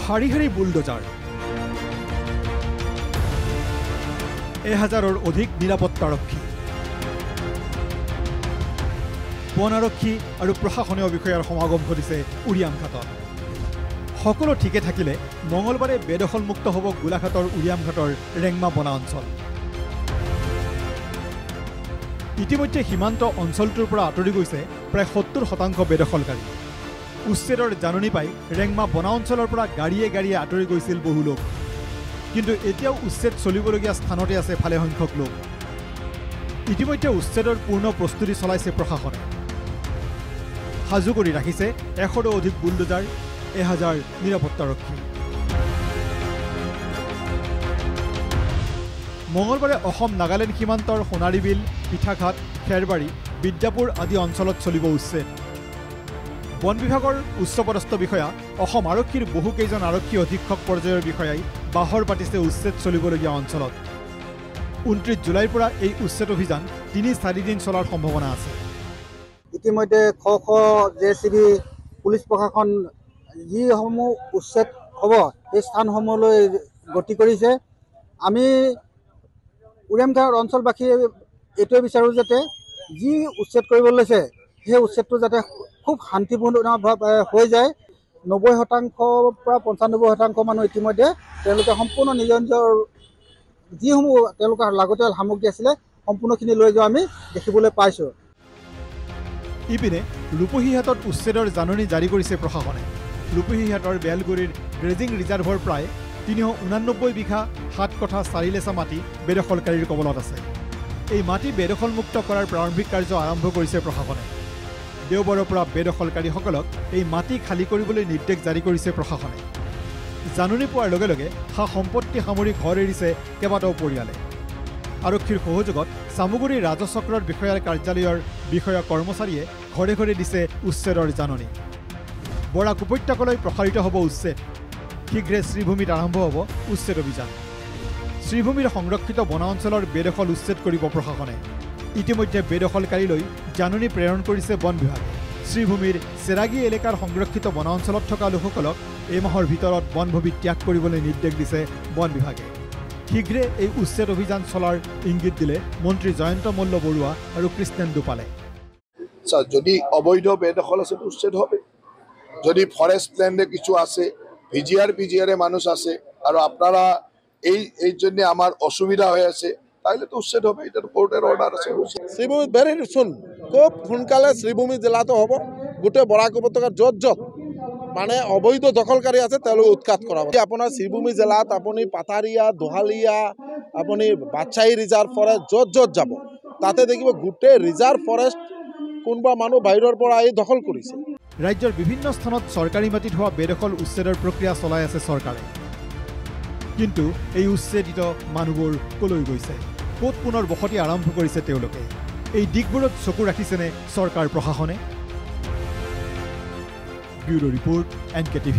হাৰি হাৰি বুলডোজাৰ 1000ৰ অধিক নিৰাপত্তাৰক্ষী বন আৰক্ষী আৰু প্ৰশাসনীয় বিষয়াৰ সমাগম ঘটিছে উৰিয়ামঘাটত সকলো ঠিকে থাকিলে মঙলবাৰে বেদখলমুক্ত হ'ব গোলাঘাটৰ উৰিয়ামঘাটৰ ৰেংমা বনা অঞ্চল ইতিমধ্যে সীমান্ত অঞ্চলটোৰ পৰা আঁতৰি গৈছে প্ৰায় 70% বেদখলকাৰী উচ্ছেদৰ জাননী পাই ৰেংমা বনা অঞ্চলৰ পৰা গাড়ীয়ে গাড়ীয়ে আঁতৰি গৈছিল বহু লোক কিন্তু এতিয়াও উচ্ছেদ চলিবলগীয়া স্থানতে আছে ভালে সংখ্যক লোক ইতিমধ্যে উচ্ছেদৰ পূৰ্ণ প্ৰস্তুতি চলাইছে প্ৰশাসনে সাজু কৰি ৰাখিছে 100ৰো অধিক বুলডোজাৰ 1000 নিৰাপত্তাৰক্ষী মঙলবাৰে অসম নাগালেণ্ড সীমান্তৰ সোণাৰীবিল পিঠাঘাট খেৰবাৰী বিদ্যাপুৰ আদি অঞ্চলত চলিব উচ্ছেদ বন বিভাগৰ উচ্চপদস্থ বিষয়া অসম আৰক্ষীৰ বহুকেইজন আৰক্ষী অধীক্ষক পৰ্যায়ৰ বিষয়াই বাহৰ পাতিছে উচ্ছেদ চলিবলগীয়া অঞ্চলত 29 জুলাইৰ পৰা এই উচ্ছেদ অভিযান 3-4 দিন চলাৰ সম্ভাৱনা আছে ইতিমধ্যে খ জেচিবি পুলিচ প্ৰশাসন যিসমূহ উচ্ছেদ হ'ব এই স্থানসমূহলৈ গতি কৰিছে আমি উৰিয়ামঘাট অঞ্চলবাসী এইটোৱে বিচাৰোঁ যাতে যি উচ্ছেদ কৰিব লৈছে সেই উচ্ছেদটো যাতে খুব শান্তিপূৰ্ণভাৱে হৈ যায় 90% পৰা 95% মানুহ ইতিমধ্যে তেওঁলোকে সম্পূৰ্ণ নিজৰ নিজৰ যিসমূহ তেওঁলোকৰ লাগতিয়াল সামগ্ৰী আছিলে সম্পূৰ্ণখিনি লৈ যোৱা আমি দেখিবলৈ পাইছোঁ ইপিনে ৰূপহীহাটত উচ্ছেদৰ জাননী জাৰি কৰিছে প্ৰশাসনে ৰূপহীহাটৰ বেলগুৰিৰ গ্ৰেজিং ৰিজাৰ্ভৰ প্ৰায় 389 বিঘা 7 কঠা 4 লেচা মাটি বেদখলকাৰীৰ কবলত আছে এই মাটি বেদখলমুক্ত কৰাৰ প্ৰাৰম্ভিক কাৰ্য আৰম্ভ কৰিছে প্ৰশাসনে দেওবাৰৰ পৰা বেদখলকাৰীসকলক এই মাটি খালী কৰিবলৈ নিৰ্দেশ জাৰি কৰিছে প্ৰশাসনে জাননী পোৱাৰ লগে লগে সা সম্পত্তি সামৰি ঘৰ এৰিছে কেইবাটাও পৰিয়ালে আৰক্ষীৰ সহযোগত চামুগুৰি ৰাজচক্ৰৰ বিষয়াৰ কাৰ্যালয়ৰ বিষয়া কৰ্মচাৰীয়ে ঘৰে ঘৰে দিছে উচ্ছেদৰ জাননী বৰাক উপত্যকালৈ প্ৰসাৰিত হ'ব উচ্ছেদ শীঘ্ৰে শ্ৰীভূমিত আৰম্ভ হ'ব উচ্ছেদ অভিযান শ্ৰীভূমিৰ সংৰক্ষিত বনা অঞ্চলৰ বেদখল উচ্ছেদ কৰিব প্ৰশাসনে ইতিমধ্যে বেদখলকাৰীলৈ জাননী প্ৰেৰণ কৰিছে বন বিভাগে শ্ৰীভূমিৰ চেৰাগী এলেকাৰ সংৰক্ষিত বনা অঞ্চলত থকা লোকসকলক এই মাহৰ ভিতৰত বনভূমি ত্যাগ কৰিবলৈ নিৰ্দেশ দিছে বন বিভাগে শীঘ্ৰে এই উচ্ছেদ অভিযান চলাৰ ইংগিত দিলে মন্ত্ৰী জয়ন্ত মল্ল বৰুৱা আৰু কৃষ্ণেন্দু পালে যদি অবৈধ বেদখল আছে উচ্ছেদ হবে যদি ফরেস্ট ল্যান্ডে কিছু আছে পিজিআরে মানুষ আছে আর আপনারা এই জন্য আমার অসুবিধা হয়ে আছে তাইলে তো উচ্ছেদ হবে এটা কোর্টের অর্ডার আছে শ্রীভূমি ভেরি শুন খুব সোনকালে শ্রীভূমি জেলাতো হ'ব গোটেই বৰাক উপত্যকাত য'ত মানে অবৈধ দখলকাৰী আছে তেওঁলোক উৎখাত কৰা হ'ব আপোনাৰ শ্ৰীভূমি জিলাত আপুনি পাথাৰিয়া দোহালিয়া আপুনি বাচ্চাই ৰিজাৰ্ভ ফৰেষ্ট য'ত যাব তাতে দেখিব গোটেই ৰিজাৰ্ভ ফৰেষ্ট কোনবা মানুহ বাহিৰৰ পৰা আহি দখল কৰিছে ৰাজ্যৰ বিভিন্ন স্থানত চৰকাৰী মাটিত হোৱা বেদখল উচ্ছেদৰ প্ৰক্ৰিয়া চলাই আছে চৰকাৰে কিন্তু এই উচ্ছেদিত মানুহবোৰ কলৈ গৈছে ক'ত পুনৰ বসতি আৰম্ভ কৰিছে তেওঁলোকে এই দিগবোৰত চকু ৰাখিছেনে চৰকাৰ প্ৰশাসনে ব্যুৰো ৰিপৰ্ট NK TV